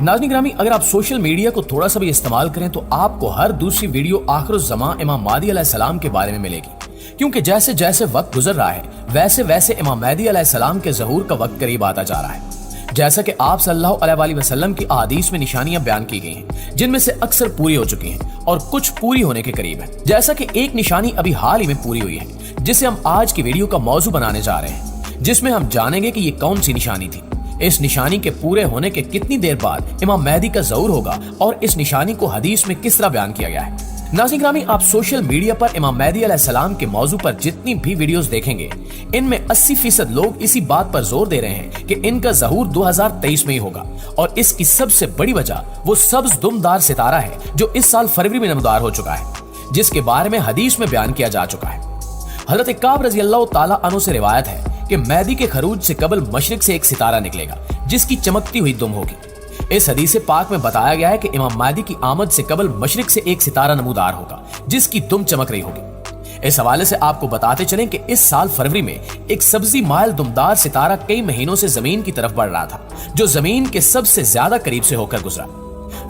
नाज़रीन ग्रामी, अगर आप सोशल मीडिया को थोड़ा सा भी इस्तेमाल करें तो आपको हर दूसरी वीडियो आखिरुज़्ज़मां इमाम महदी अलैहिस्सलाम के बारे में मिलेगी, क्योंकि जैसे जैसे वक्त गुजर रहा है वैसे वैसे इमाम महदी अलैहिस्सलाम के ज़हूर का वक्त करीब आता जा रहा है। जैसा कि आप सल्लल्लाहु अलैहि वसल्लम की अहादीस में निशानियां बयान की गई हैं, जिनमें से अक्सर पूरी हो चुकी हैं और कुछ पूरी होने के करीब है। जैसा कि एक निशानी अभी हाल ही में पूरी हुई है, जिसे हम आज की वीडियो का मौजू बनाने जा रहे हैं, जिसमें हम जानेंगे कि ये कौन सी निशानी थी, इस निशानी के पूरे होने के कितनी देर बाद इमाम महदी का ज़हूर होगा और इस निशानी को हदीस में किस तरह बयान किया गया है। नाज़रीन ग्रामी, आप सोशल मीडिया पर इमाम महदी अलैहिस्सलाम के मौजू पर जितनी भी वीडियोस देखेंगे, इनमें 80% लोग इसी बात पर जोर दे रहे हैं कि इनका ज़हूर 2023 में ही होगा, और इसकी सबसे बड़ी वजह वो सब्ज दुमदार सितारा है जो इस साल फरवरी में नमदार हो चुका है, जिसके बारे में हदीस में बयान किया जा चुका है। हज़रत काब रज़ियल्लाहु ताला अन्हु से रिवायत है कि महदी के खरूज से कबल मशरिक से एक सितारा निकलेगा जिसकी चमकती हुई दुम होगी। इस हदीस पाक में बताया गया है कि इमाम महदी की आमद से कबल मशरिक से एक सितारा नमूदार होगा जिसकी दुम चमक रही होगी। इस हवाले से आपको बताते चलें कि इस साल फरवरी में एक सब्जी माइल दुमदार सितारा कई महीनों से जमीन की तरफ बढ़ रहा था, जो जमीन के सबसे ज्यादा करीब से होकर गुजरा।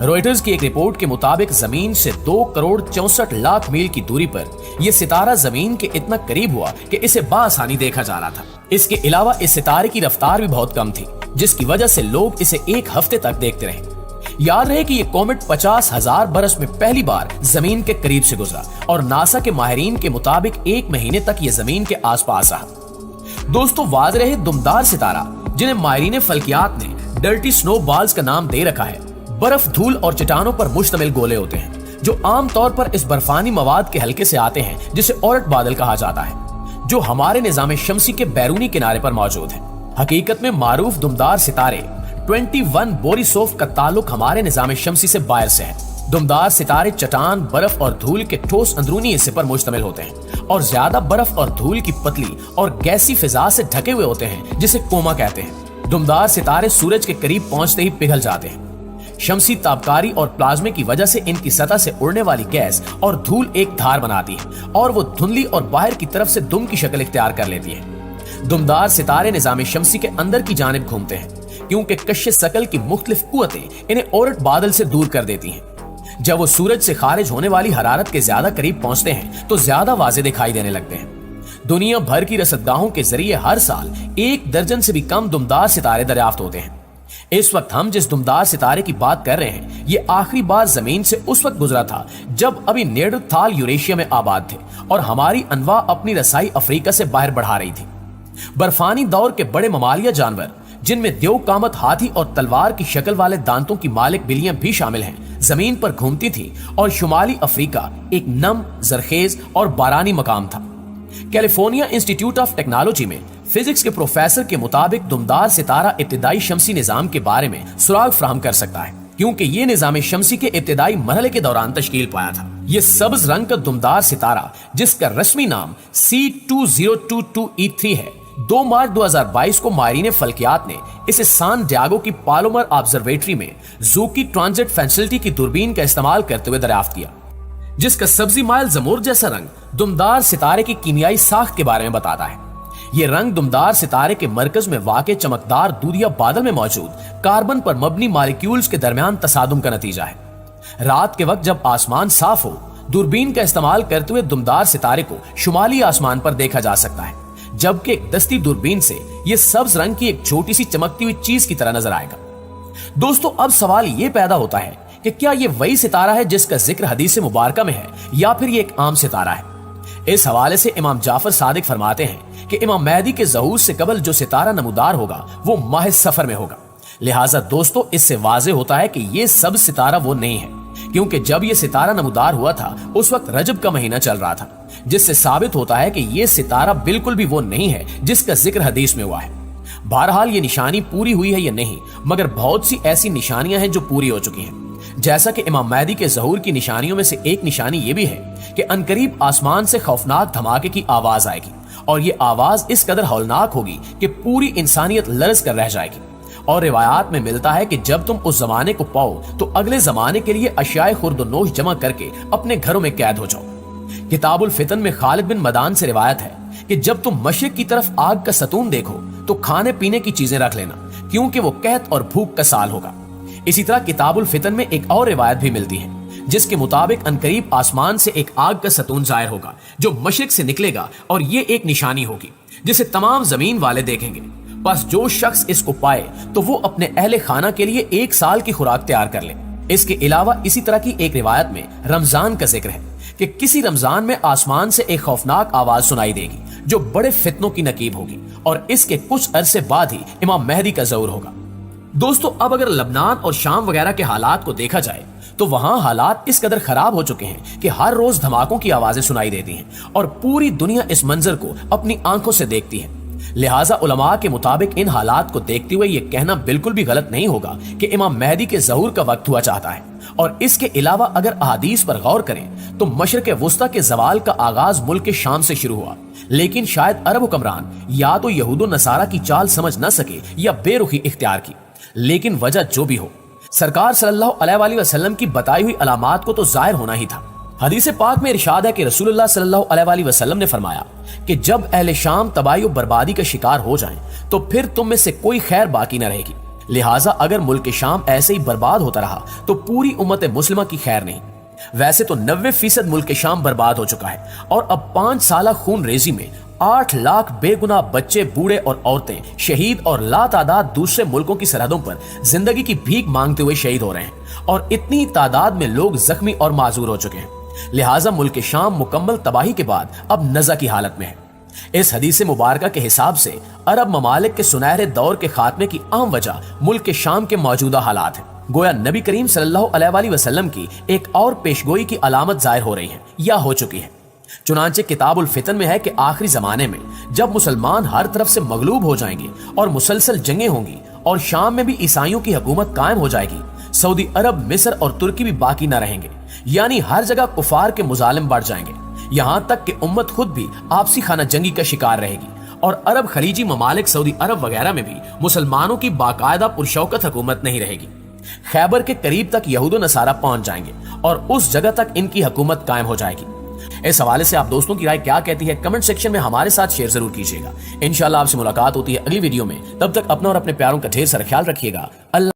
रॉयटर्स की एक रिपोर्ट के मुताबिक जमीन से 2 करोड़ 64 लाख मील की दूरी पर यह सितारा जमीन के इतना करीब हुआ कि इसे बाआसानी देखा जा रहा था। इसके अलावा इस सितारे की रफ्तार भी बहुत कम थी, जिसकी वजह से लोग इसे एक हफ्ते तक देखते रहे। याद रहे कि यह कॉमेट 50,000 बरस में पहली बार जमीन के करीब से गुजरा और नासा के माहिरीन के मुताबिक 1 महीने तक यह जमीन के आसपास रहा। दोस्तों, वाज़ रहे दुमदार सितारा, जिन्हें माहिरीन फल्कियात ने डर्टी स्नो बॉल्स का नाम दे रखा है, बर्फ, धूल और चट्टानों पर मुश्तमिल गोले होते हैं जो आम तौर पर इस बर्फानी मवाद के हल्के से आते हैं, जिसे औरत बादल कहा जाता है, जो हमारे निज़ाम शमसी के बैरूनी किनारे पर मौजूद है। हकीकत में मारूफ दुमदार सितारे 21 बोरिसोफ का ताल्लुक हमारे निज़ाम शमसी से बाहर से है। दुमदार सितारे चट्टान, बर्फ और धूल के ठोस अंदरूनी हिस्से पर मुश्तमिल होते हैं और ज्यादा बर्फ और धूल की पतली और गैसी फिजा से ढके हुए होते हैं, जिसे कोमा कहते हैं। दुमदार सितारे सूरज के करीब पहुंचते ही पिघल जाते हैं। शमसी ताबकारी और प्लाज्मे की वजह से इनकी सतह से उड़ने वाली गैस और धूल एक धार बनाती है और वो धुंधली और बाहर की तरफ से दुम की शक्ल इख्तियार कर लेती है। दुमदार सितारे निज़ाम शमसी के अंदर की जानिब घूमते हैं, क्योंकि कश्श सकल की मुख्तलिफ कुव्वतें इन्हें औरत बादल से दूर कर देती हैं। जब वो सूरज से खारिज होने वाली हरारत के ज्यादा करीब पहुंचते हैं तो ज्यादा वाज़े दिखाई देने लगते हैं। दुनिया भर की रसदगाहों के जरिए हर साल 1 दर्जन से भी कम दुमदार सितारे दरियाफ्त होते हैं। इस वक्त हम जिस दुमदार सितारे की बात कर रहे हैं, ये आखिरी बार जमीन से उस वक्त गुजरा था जब अभी नेडरथाल यूरेशिया में आबाद थे और हमारी अनवा अपनी रसाई अफ्रीका से बाहर बढ़ा रही थी। बर्फानी दौर के बड़े ममालिया जानवर, जिनमें देव कामत हाथी और तलवार की शक्ल वाले दांतों की मालिक बिल्लियां भी शामिल हैं, जमीन पर घूमती थी और शुमाली अफ्रीका एक नम, जरखेज और बारानी मकाम था। कैलिफोर्निया इंस्टीट्यूट ऑफ टेक्नोलॉजी में फिजिक्स के प्रोफेसर के मुताबिक दुमदार सितारा इब्तिदाई शमसी निजाम के बारे में सुराग फराहम कर सकता है, क्योंकि ये निजाम शमसी के इब्तिदाई मरहले के दौरान तश्कील पाया था। ये सब्ज रंग का दुमदार सितारा, जिसका रस्मी नाम C2022E3 है, 2 मार्च 2022 को माहिरीन फल्कियात ने इसे सान डियागो की पालोमर ऑब्जर्वेटरी में ज़ूकी ट्रांजिट फैसिलिटी की दूरबीन का इस्तेमाल करते हुए दरियाफ्त किया, जिसका सब्जी माइल जमूर जैसा रंग दुमदार सितारे की कीमियाई साख्त के बारे में बताता है। ये रंग दुमदार सितारे के मरकज में वाक़े चमकदार दूधिया बादल में मौजूद कार्बन पर मबनी मॉलिक्यूल्स के दरमियान तसादुम का नतीजा है। रात के वक्त जब आसमान साफ हो, दूरबीन का इस्तेमाल करते हुए दुमदार सितारे को शुमाली आसमान पर देखा जा सकता है, जबकि एक दस्ती दूरबीन से यह सब्ज रंग की एक छोटी सी चमकती हुई चीज की तरह नजर आएगा। दोस्तों, अब सवाल ये पैदा होता है कि क्या ये वही सितारा है जिसका जिक्र हदीस मुबारका में है, या फिर ये एक आम सितारा है। इस हवाले से इमाम जाफर सादिक फरमाते हैं कि इमाम महदी के ज़हूर से कबल जो सितारा नमूदार होगा वो माह सफर में होगा। लिहाजा दोस्तों, इससे वाज़े होता है कि ये सब सितारा वो नहीं है, क्योंकि जब ये सितारा नमूदार हुआ था उस वक्त रजब का महीना चल रहा था, जिससे साबित होता है कि ये सितारा बिल्कुल भी वो नहीं है जिसका जिक्र हदीस में हुआ है। बहरहाल ये निशानी पूरी हुई है या नहीं, मगर बहुत सी ऐसी निशानियां हैं जो पूरी हो चुकी हैं। जैसा कि इमाम महदी के ज़हूर की निशानियों में से एक निशानी ये भी है कि अनकरीब आसमान से खौफनाक धमाके की आवाज आएगी, और ये आवाज इस कदर हौलनाक होगी कि पूरी इंसानियत लरज कर रह जाएगी। और रिवायात में मिलता है कि जब तुम उस जमाने को पाओ तो अगले जमाने के लिए अशियाए खुर्दनोश जमा करके अपने घरों में कैद हो जाओ। किताबुल फितन में खालिद बिन मदान से रिवायत है कि जब तुम मशरिक की तरफ आग का सतून देखो तो खाने पीने की चीजें रख लेना, क्योंकि वो कहत और भूख का साल होगा। इसी तरह किताबुल फितन में एक और रिवायत भी मिलती है जिसके मुताबिक अनकरीब आसमान से एक आग का सतून जाहिर होगा जो मशरिक से निकलेगा और ये एक निशानी होगी जिसे तमाम जमीन वाले देखेंगे। बस जो शख्स इसको पाए तो वो अपने अहले खाना के लिए 1 साल की खुराक तैयार कर ले। इसके अलावा इसी तरह की एक रिवायत में रमजान का जिक्र है कि किसी रमजान में आसमान से एक खौफनाक आवाज सुनाई देगी जो बड़े फितनों की नकीब होगी और इसके कुछ अरसे बाद ही इमाम मेहदी का ज़हूर होगा। दोस्तों, अब अगर लबनान और शाम वगैरह के हालात को देखा जाए तो वहां हालात इस कदर खराब हो चुके हैं कि हर रोज धमाकों की आवाजें सुनाई देती हैं और पूरी दुनिया इस मंजर को अपनी आंखों से देखती है। लिहाजा उलमा के मुताबिक इन हालात को देखते हुए यह कहना बिल्कुल भी गलत नहीं होगा कि इमाम मेहदी के ज़हूर का वक्त हुआ चाहता है। और इसके अलावा अगर अहादीस पर गौर करें तो मशरिक वुस्ता के जवाल का आगाज मुल्क के शाम से शुरू हुआ, लेकिन शायद अरब हुक्मरान या तो यहूद नसारा की चाल समझ न सके या बेरुखी इख्तियार की। लेकिन वजह जो भी हो, सरकार सल्लल्लाहु अलैहि वसल्लम की बताई हुई अलामात को तो जाहिर होना ही था। हदीस पाक में इरशाद है कि रसूलुल्लाह सल्लल्लाहु अलैहि वसल्लम ने फरमाया कि जब अहले शाम तबाही और बर्बादी का शिकार हो जाएं तो फिर तुम में से कोई खैर बाकी न रहेगी। लिहाजा अगर मुल्क शाम ऐसे ही बर्बाद होता रहा तो पूरी उम्मत मुस्लिमा की खैर नहीं। वैसे तो 90% मुल्क शाम बर्बाद हो चुका है और अब 5 साल खून रेजी में 8 लाख बेगुनाह बच्चे, बूढ़े और औरतें शहीद और लातादाद दूसरे मुल्कों की सरहदों पर जिंदगी की भीख मांगते हुए शहीद हो रहे हैं और इतनी तादाद में लोग जख्मी और माजूर हो चुके हैं। लिहाजा मुल्क शाम मुकम्मल तबाही के बाद अब नज़ा की हालत में है। इस हदीस मुबारका के हिसाब से अरब ममालिक के सुनहरे दौर के खात्मे की अहम वजह मुल्क शाम के मौजूदा हालात है। गोया नबी करीम सल्लल्लाहु अलैहि वसल्लम की एक और पेशगोई की अलामत जाहिर हो रही है या हो चुकी है। चुनांचे किताबुल फितन में है कि आखिरी जमाने में जब मुसलमान हर तरफ से मगलूब हो जाएंगे और मुसलसल जंगें होंगी और शाम में भी ईसाइयों की हुकूमत कायम हो जाएगी, सऊदी अरब, मिस्र और तुर्की भी बाकी न रहेंगे। यानी हर जगह कुफार के मुजालिम बढ़ जाएंगे, यहाँ तक कि उम्मत खुद भी आपसी खाना जंगी का शिकार रहेगी और अरब खलीजी ममालिक, सऊदी अरब वगैरह में भी मुसलमानों की बाकायदा पुरशौकत हुकूमत नहीं रहेगी। खैबर के करीब तक यहूद नसारा पहुंच जाएंगे और उस जगह तक इनकी हुकूमत कायम हो जाएगी। इस हवाले से आप दोस्तों की राय क्या कहती है कमेंट सेक्शन में हमारे साथ शेयर जरूर कीजिएगा। इंशाल्लाह आपसे मुलाकात होती है अगली वीडियो में। तब तक अपना और अपने प्यारों का ढेर सारा ख्याल रखिएगा। अल्लाह।